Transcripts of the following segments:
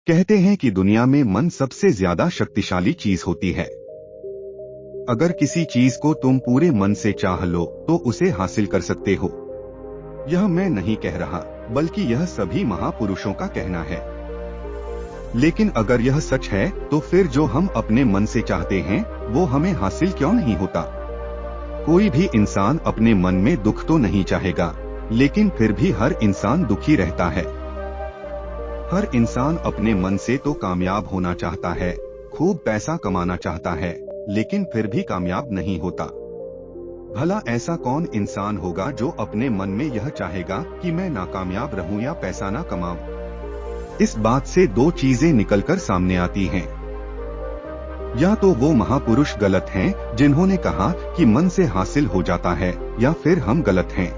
कहते हैं कि दुनिया में मन सबसे ज्यादा शक्तिशाली चीज होती है। अगर किसी चीज को तुम पूरे मन से चाह लो तो उसे हासिल कर सकते हो। यह मैं नहीं कह रहा, बल्कि यह सभी महापुरुषों का कहना है। लेकिन अगर यह सच है तो फिर जो हम अपने मन से चाहते हैं वो हमें हासिल क्यों नहीं होता? कोई भी इंसान अपने मन में दुख तो नहीं चाहेगा, लेकिन फिर भी हर इंसान दुखी रहता है। हर इंसान अपने मन से तो कामयाब होना चाहता है, खूब पैसा कमाना चाहता है, लेकिन फिर भी कामयाब नहीं होता। भला ऐसा कौन इंसान होगा जो अपने मन में यह चाहेगा कि मैं नाकामयाब रहूं या पैसा ना कमाऊं? इस बात से दो चीजें निकलकर सामने आती हैं। या तो वो महापुरुष गलत हैं जिन्होंने कहा कि मन से हासिल हो जाता है, या फिर हम गलत हैं।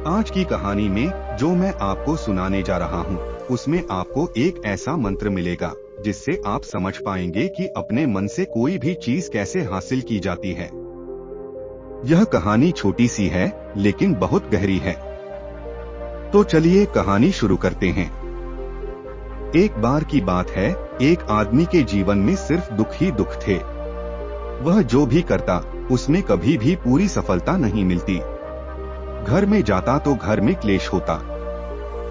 आज की कहानी में जो मैं आपको सुनाने जा रहा हूँ उसमें आपको एक ऐसा मंत्र मिलेगा जिससे आप समझ पाएंगे कि अपने मन से कोई भी चीज कैसे हासिल की जाती है। यह कहानी छोटी सी है लेकिन बहुत गहरी है। तो चलिए कहानी शुरू करते हैं। एक बार की बात है, एक आदमी के जीवन में सिर्फ दुख ही दुख थे। वह जो भी करता उसमें कभी भी पूरी सफलता नहीं मिलती। घर में जाता तो घर में क्लेश होता,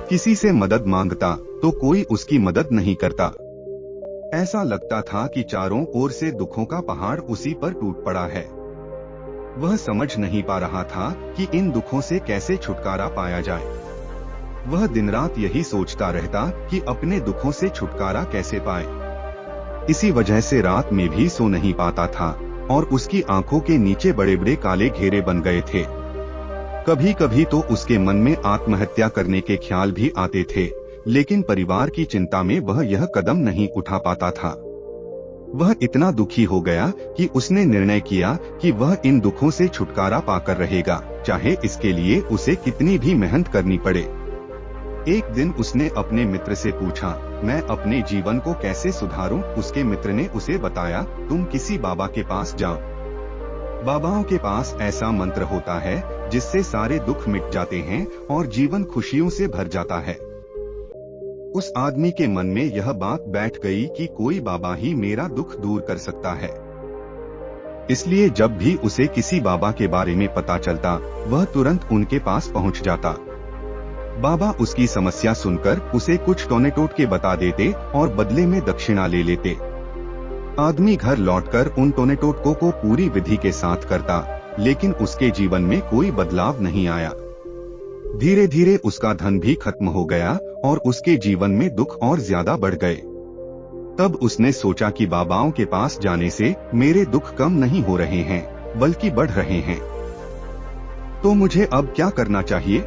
किसी से मदद मांगता तो कोई उसकी मदद नहीं करता। ऐसा लगता था कि चारों ओर से दुखों का पहाड़ उसी पर टूट पड़ा है। वह समझ नहीं पा रहा था कि इन दुखों से कैसे छुटकारा पाया जाए। वह दिन रात यही सोचता रहता कि अपने दुखों से छुटकारा कैसे पाए। इसी वजह से रात में भी सो नहीं पाता था और उसकी आंखों के नीचे बड़े बड़े काले घेरे बन गए थे। कभी कभी तो उसके मन में आत्महत्या करने के ख्याल भी आते थे, लेकिन परिवार की चिंता में वह यह कदम नहीं उठा पाता था। वह इतना दुखी हो गया कि उसने निर्णय किया कि वह इन दुखों से छुटकारा पाकर रहेगा, चाहे इसके लिए उसे कितनी भी मेहनत करनी पड़े। एक दिन उसने अपने मित्र से पूछा, मैं अपने जीवन को कैसे सुधारूं? उसके मित्र ने उसे बताया, तुम किसी बाबा के पास जाओ। बाबाओं के पास ऐसा मंत्र होता है जिससे सारे दुख मिट जाते हैं और जीवन खुशियों से भर जाता है। उस आदमी के मन में यह बात बैठ गई कि कोई बाबा ही मेरा दुख दूर कर सकता है। इसलिए जब भी उसे किसी बाबा के बारे में पता चलता वह तुरंत उनके पास पहुंच जाता। बाबा उसकी समस्या सुनकर उसे कुछ टोने टोटके बता देते और बदले में दक्षिणा ले लेते। आदमी घर लौटकर उन टोने टोटकों को पूरी विधि के साथ करता, लेकिन उसके जीवन में कोई बदलाव नहीं आया। धीरे धीरे उसका धन भी खत्म हो गया और उसके जीवन में दुख और ज्यादा बढ़ गए। तब उसने सोचा कि बाबाओं के पास जाने से मेरे दुख कम नहीं हो रहे हैं बल्कि बढ़ रहे हैं, तो मुझे अब क्या करना चाहिए?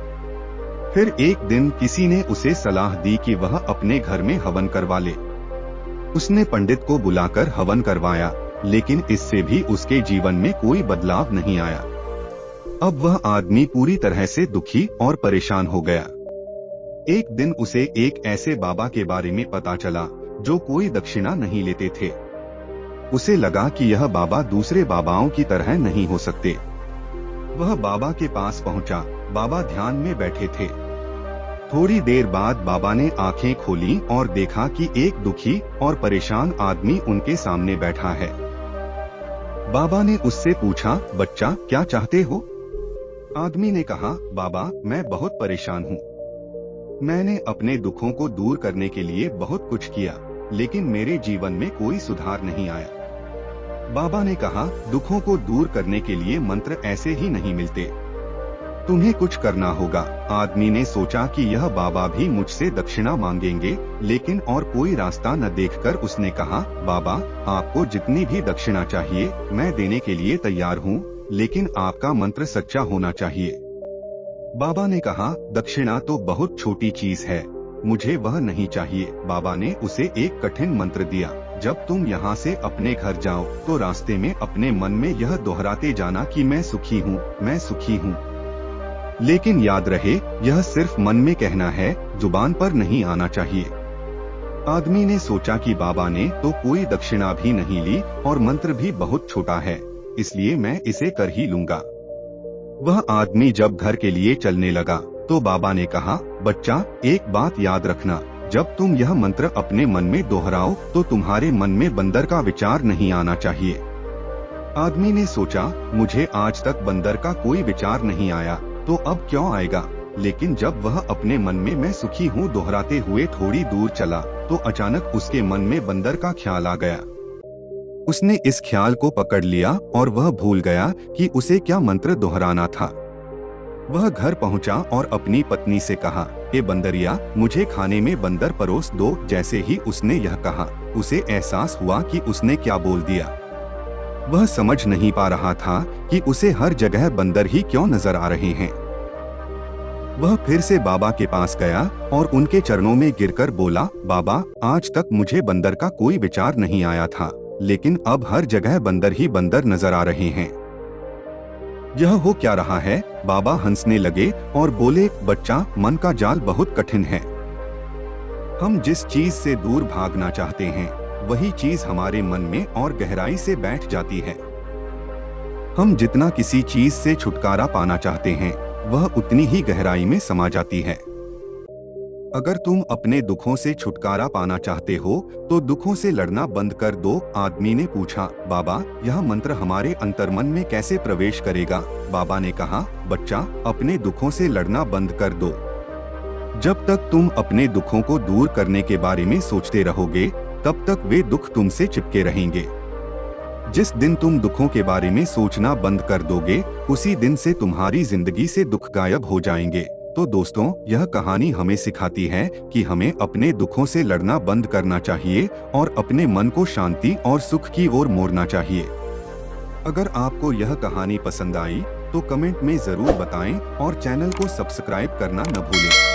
फिर एक दिन किसी ने उसे सलाह दी कि वह अपने घर में हवन करवा ले। उसने पंडित को बुलाकर हवन करवाया, लेकिन इससे भी उसके जीवन में कोई बदलाव नहीं आया। अब वह आदमी पूरी तरह से दुखी और परेशान हो गया। एक दिन उसे एक ऐसे बाबा के बारे में पता चला जो कोई दक्षिणा नहीं लेते थे। उसे लगा कि यह बाबा दूसरे बाबाओं की तरह नहीं हो सकते। वह बाबा के पास पहुंचा। बाबा ध्यान में बैठे थे। थोड़ी देर बाद बाबा ने आंखें खोली और देखा कि एक दुखी और परेशान आदमी उनके सामने बैठा है। बाबा ने उससे पूछा, बच्चा क्या चाहते हो? आदमी ने कहा, बाबा मैं बहुत परेशान हूँ। मैंने अपने दुखों को दूर करने के लिए बहुत कुछ किया, लेकिन मेरे जीवन में कोई सुधार नहीं आया। बाबा ने कहा, दुखों को दूर करने के लिए मंत्र ऐसे ही नहीं मिलते, तुम्हें कुछ करना होगा। आदमी ने सोचा कि यह बाबा भी मुझसे दक्षिणा मांगेंगे, लेकिन और कोई रास्ता न देखकर उसने कहा, बाबा आपको जितनी भी दक्षिणा चाहिए मैं देने के लिए तैयार हूँ, लेकिन आपका मंत्र सच्चा होना चाहिए। बाबा ने कहा, दक्षिणा तो बहुत छोटी चीज है, मुझे वह नहीं चाहिए। बाबा ने उसे एक कठिन मंत्र दिया, जब तुम यहाँ से अपने घर जाओ तो रास्ते में अपने मन में यह दोहराते जाना कि मैं सुखी हूँ, मैं सुखी हूँ। लेकिन याद रहे यह सिर्फ मन में कहना है, जुबान पर नहीं आना चाहिए। आदमी ने सोचा कि बाबा ने तो कोई दक्षिणा भी नहीं ली और मंत्र भी बहुत छोटा है, इसलिए मैं इसे कर ही लूंगा। वह आदमी जब घर के लिए चलने लगा तो बाबा ने कहा, बच्चा एक बात याद रखना, जब तुम यह मंत्र अपने मन में दोहराओ तो तुम्हारे मन में बंदर का विचार नहीं आना चाहिए। आदमी ने सोचा, मुझे आज तक बंदर का कोई विचार नहीं आया, तो अब क्यों आएगा। लेकिन जब वह अपने मन में मैं सुखी हूँ दोहराते हुए थोड़ी दूर चला तो अचानक उसके मन में बंदर का ख्याल आ गया। उसने इस ख्याल को पकड़ लिया और वह भूल गया कि उसे क्या मंत्र दोहराना था। वह घर पहुंचा और अपनी पत्नी से कहा, ए बंदरिया, मुझे खाने में बंदर परोस दो। जैसे ही उसने यह कहा, उसे एहसास हुआ कि उसने क्या बोल दिया। वह समझ नहीं पा रहा था कि उसे हर जगह बंदर ही क्यों नजर आ रहे हैं। वह फिर से बाबा के पास गया और उनके चरणों में गिरकर बोला, बाबा, आज तक मुझे बंदर का कोई विचार नहीं आया था, लेकिन अब हर जगह बंदर ही बंदर नजर आ रहे हैं। यह हो क्या रहा है। बाबा हंसने लगे और बोले, बच्चा, मन का जाल बहुत कठिन है। हम जिस चीज से दूर भागना चाहते हैं वही चीज हमारे मन में और गहराई से बैठ जाती है। हम जितना किसी चीज से छुटकारा पाना चाहते हैं वह उतनी ही गहराई में समा जाती है। अगर तुम अपने दुखों से छुटकारा पाना चाहते हो तो दुखों से लड़ना बंद कर दो। आदमी ने पूछा, बाबा, यह मंत्र हमारे अंतर्मन में कैसे प्रवेश करेगा। बाबा ने कहा, बच्चा, अपने दुखों से लड़ना बंद कर दो। जब तक तुम अपने दुखों को दूर करने के बारे में सोचते रहोगे तब तक वे दुख तुमसे चिपके रहेंगे। जिस दिन तुम दुखों के बारे में सोचना बंद कर दोगे उसी दिन से तुम्हारी जिंदगी से दुख गायब हो जाएंगे। तो दोस्तों, यह कहानी हमें सिखाती है कि हमें अपने दुखों से लड़ना बंद करना चाहिए और अपने मन को शांति और सुख की ओर मोड़ना चाहिए। अगर आपको यह कहानी पसंद आई तो कमेंट में जरूर बताएं और चैनल को सब्सक्राइब करना न भूलें।